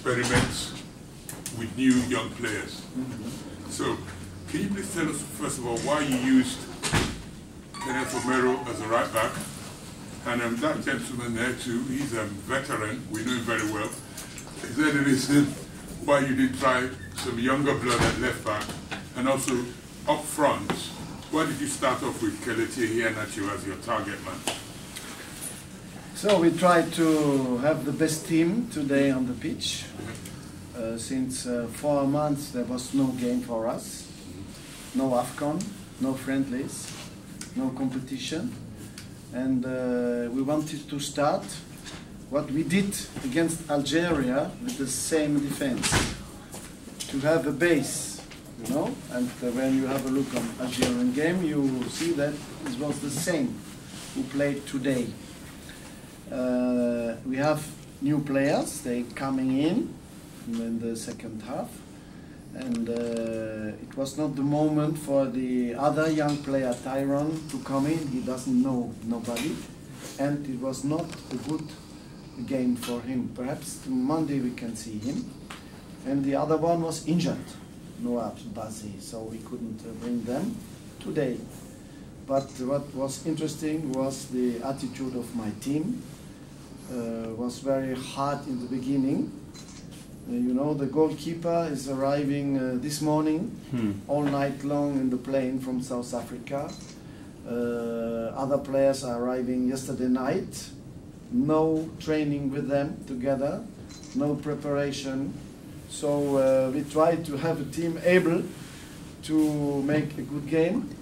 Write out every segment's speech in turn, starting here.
experiments with new young players. So, can you please tell us, first of all, why you used Kenneth Romero as a right back? And that gentleman there too, he's a veteran, we know him very well. Is there any reason why you did try some younger blood at left back? And also, up front, why did you start off with Iheanacho as your target man? So we tried to have the best team today on the pitch. Since 4 months there was no game for us, no AFCON, no friendlies, no competition. And we wanted to start what we did against Algeria with the same defense, to have a base, you know. And when you have a look on Algerian game, you see that it was the same who played today. We have new players, they coming in the second half, and it was not the moment for the other young player Tyrone to come in. He doesn't know nobody, and it was not a good game for him. Perhaps Monday we can see him. And the other one was injured, Noah Bazi, so we couldn't bring them today. But what was interesting was the attitude of my team. Was very hard in the beginning. You know, the goalkeeper is arriving this morning, all night long in the plane from South Africa. Other players are arriving yesterday night. No training with them together, no preparation. So we tried to have a team able to make a good game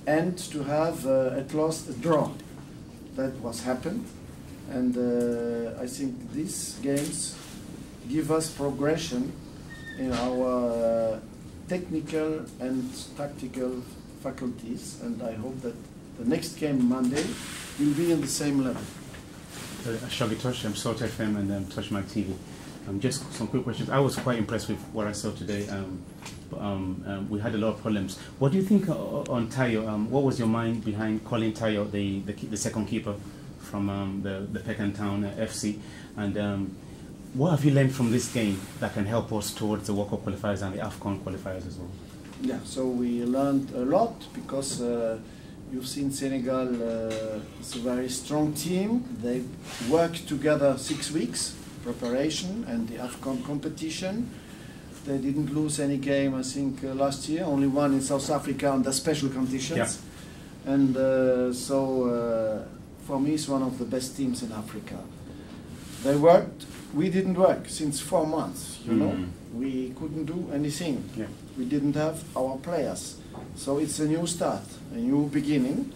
and to have at last a draw. That was happened. And I think these games give us progression in our technical and tactical faculties, and I hope that the next game Monday will be in the same level. Shoggy Tosh, I'm Salt FM and Touch My TV. Just some quick questions. I was quite impressed with what I saw today. We had a lot of problems. What do you think on Tayo? What was your mind behind calling Tayo the second keeper from the Peckham Town FC? And what have you learned from this game that can help us towards the World Cup qualifiers and the AFCON qualifiers as well? Yeah, so we learned a lot because you've seen Senegal, it's a very strong team. They worked together 6 weeks, preparation and the AFCON competition. They didn't lose any game, I think, last year, only one in South Africa under special conditions. Yeah. And for me, it's one of the best teams in Africa. They worked, we didn't work since 4 months, you know. We couldn't do anything. Yeah. We didn't have our players. So it's a new start, a new beginning.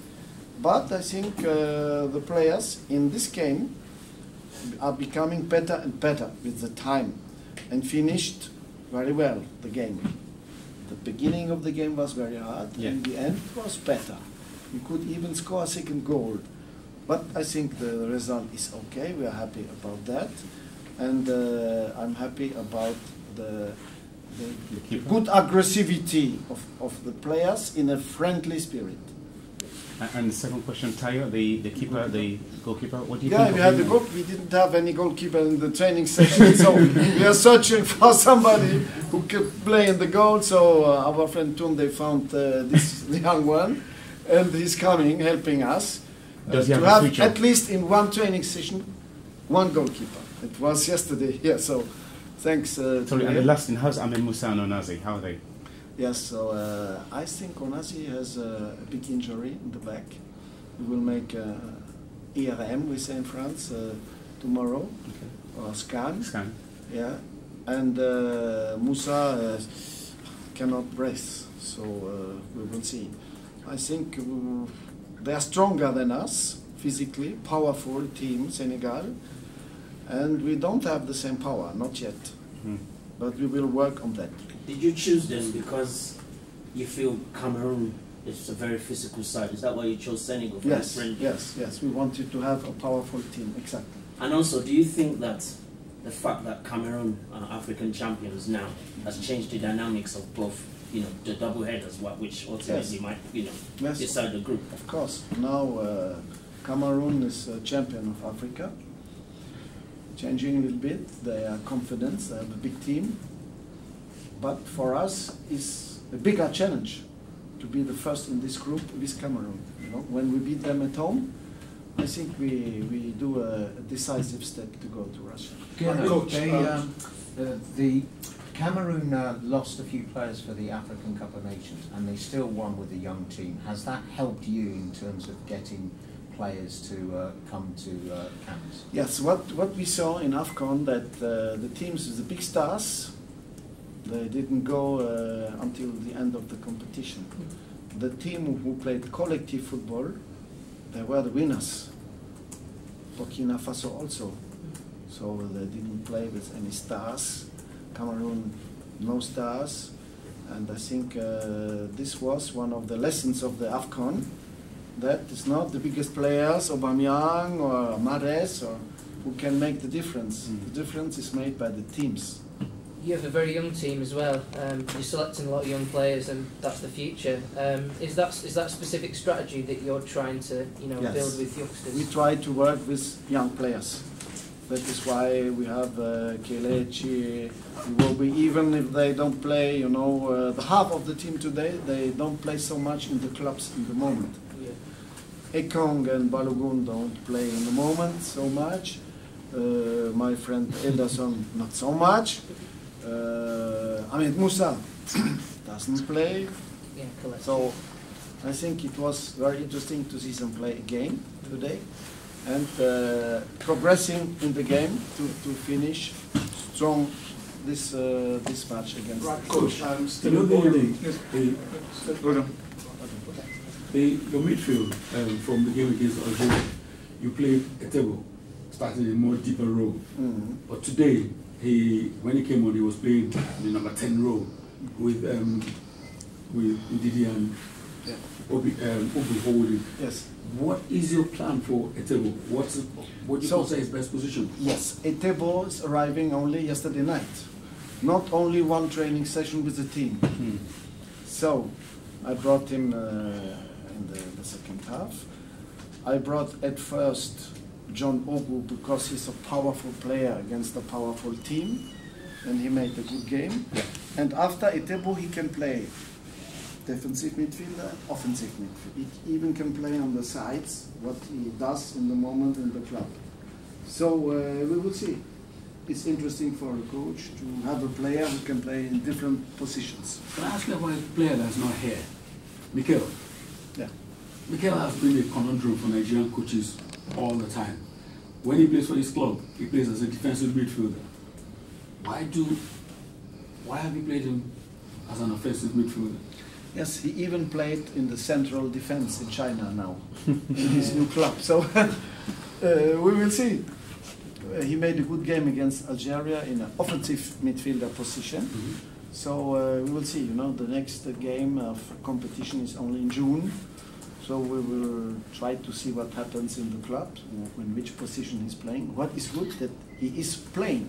But I think the players in this game are becoming better and better with the time and finished very well the game. The beginning of the game was very hard, and the end was better. We could even score a second goal. But I think the result is okay. We are happy about that. And I'm happy about the good aggressivity of the players in a friendly spirit. And the second question, Tayo, the keeper, the goalkeeper, what do you think? Yeah, we had the goal. We didn't have any goalkeeper in the training session, so we are searching for somebody who could play in the goal. So our friend Tunde found this young one, and he's coming, helping us Does he to have have at least in one training session, one goalkeeper. It was yesterday here, so thanks. Sorry, and the last thing, how's Ahmed Musa and Onazi? How are they? Yes, so I think Onazi has a big injury in the back. We will make IRM, we say in France, tomorrow, or scan. Scan. Yeah, and Musa cannot breathe, so we will see. I think they are stronger than us, physically, powerful team, Senegal, and we don't have the same power, not yet. But we will work on that. Did you choose them because you feel Cameroon is a very physical side? Is that why you chose Senegal for yes, friendly? Yes. We wanted to have a powerful team, exactly. And also, do you think that the fact that Cameroon are African champions now has changed the dynamics of both, you know, the double headers, which ultimately might, you know, decide the group? Of course. Now Cameroon is a champion of Africa. changing a little bit. They are confident. They have a big team. But for us, it's a bigger challenge to be the first in this group with Cameroon. You know, when we beat them at home, I think we do a decisive step to go to Russia. Coach, the Cameroon lost a few players for the African Cup of Nations, and they still won with a young team. Has that helped you in terms of getting players to come to camps? Yes, what we saw in AFCON, that the teams with the big stars, they didn't go until the end of the competition. The team who played collective football, they were the winners. Burkina Faso also. So they didn't play with any stars. Cameroon, no stars. And I think this was one of the lessons of the AFCON, that it's not the biggest players, Aubameyang or Mahrez, or who can make the difference. The difference is made by the teams. You have a very young team as well. You're selecting a lot of young players, and that's the future. Is that a specific strategy that you're trying to Yes. build with youngsters? We try to work with young players. That is why we have Kelechi, Iwobi, even if they don't play, the half of the team today, they don't play so much in the clubs in the moment. Yeah. Ekong and Balogun don't play in the moment so much. My friend Elderson, not so much. Musa doesn't play. Yeah, correct. So I think it was very interesting to see them play again today, and progressing in the game to finish strong this match against. Right, Coach. Your midfield from the game against Algeria, you played a table, started a more deeper role. But today, when he came on, he was playing the number 10 role with Ndidi and Obi holding. Yes. What is your plan for Etebo? What do you consider his best position? Yes, Etebo is arriving only yesterday night. Not only one training session with the team. So I brought him in the second half. I brought at first John Ogu because he's a powerful player against a powerful team, and he made a good game. Yeah. And after Etebo, he can play defensive midfielder, offensive midfielder. He even can play on the sides, what he does in the moment in the club. So we will see. It's interesting for a coach to have a player who can play in different positions. Can I ask you about a player that's not here? Mikel. Yeah. Mikel has been a conundrum for Nigerian coaches all the time. When he plays for his club, he plays as a defensive midfielder. Why have you played him as an offensive midfielder? Yes, he even played in the central defense in China now, in his new club. So we will see. He made a good game against Algeria in an offensive midfielder position. So we will see. The next game of competition is only in June. So we will try to see what happens in the club, in which position he's playing. What is good that he is playing.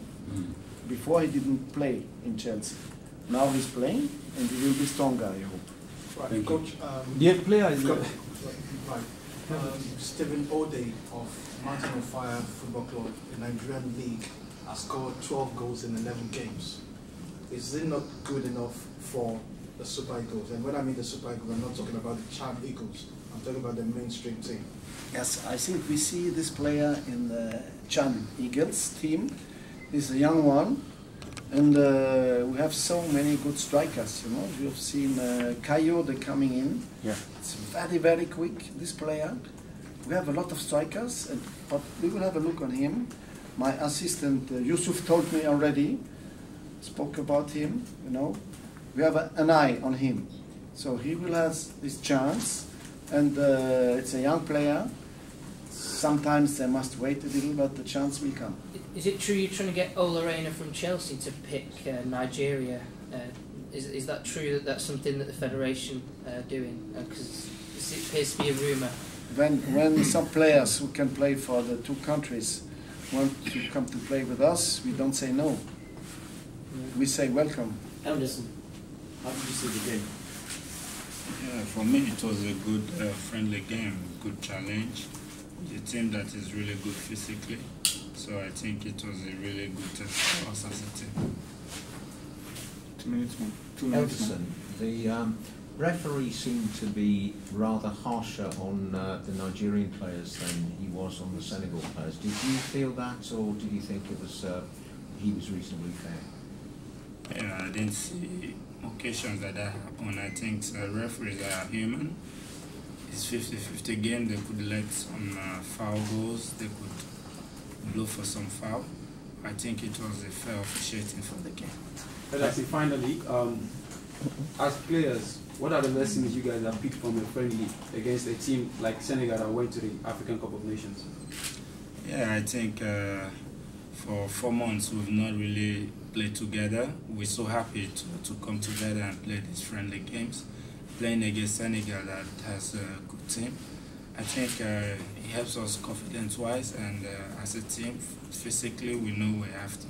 Before he didn't play in Chelsea. Now he's playing, and he will be stronger, I hope. Right, Coach. Stephen Ode of Mountain of Fire Football Club, the Nigerian League, has scored 12 goals in 11 games. Is it not good enough for the Super Eagles? And when I mean the Super Eagles, I'm not talking about the Chad Eagles. I'm talking about the mainstream team. Yes, I think we see this player in the Chan Eagles team. He's a young one, and we have so many good strikers. We have seen Coyote coming in. Yeah. It's very, very quick, this player. We have a lot of strikers, but we will have a look on him. My assistant Yusuf told me already, spoke about him. We have an eye on him, so he will have his chance. And it's a young player. Sometimes they must wait a little, but the chance will come. Is it true you're trying to get Ola Reina from Chelsea to pick Nigeria? Is that true that that's something that the federation doing? Because it appears to be a rumour. When some players who can play for the two countries want to come to play with us, we don't say no. We say welcome. Anderson, how did you see the game? Yeah, for me it was a good friendly game, good challenge. The team that is really good physically, So I think it was a really good test for us as a team. 2 minutes more. 2 minutes more. Elderson, the referee seemed to be rather harsher on the Nigerian players than he was on the Senegal players. Did you feel that, or did you think it was he was reasonably fair? Yeah, I didn't see occasions that happened. I think referees are human. It's 50-50 game. They could let some foul goals. They could blow for some foul. I think it was a fair officiating for the game. But finally, as players, what are the lessons you guys have picked from a friendly against a team like Senegal that went to the African Cup of Nations? Yeah, I think for 4 months we've not really played together. We're so happy to come together and play these friendly games. Playing against Senegal that has a good team. I think it helps us confidence-wise, and as a team, physically we know we have to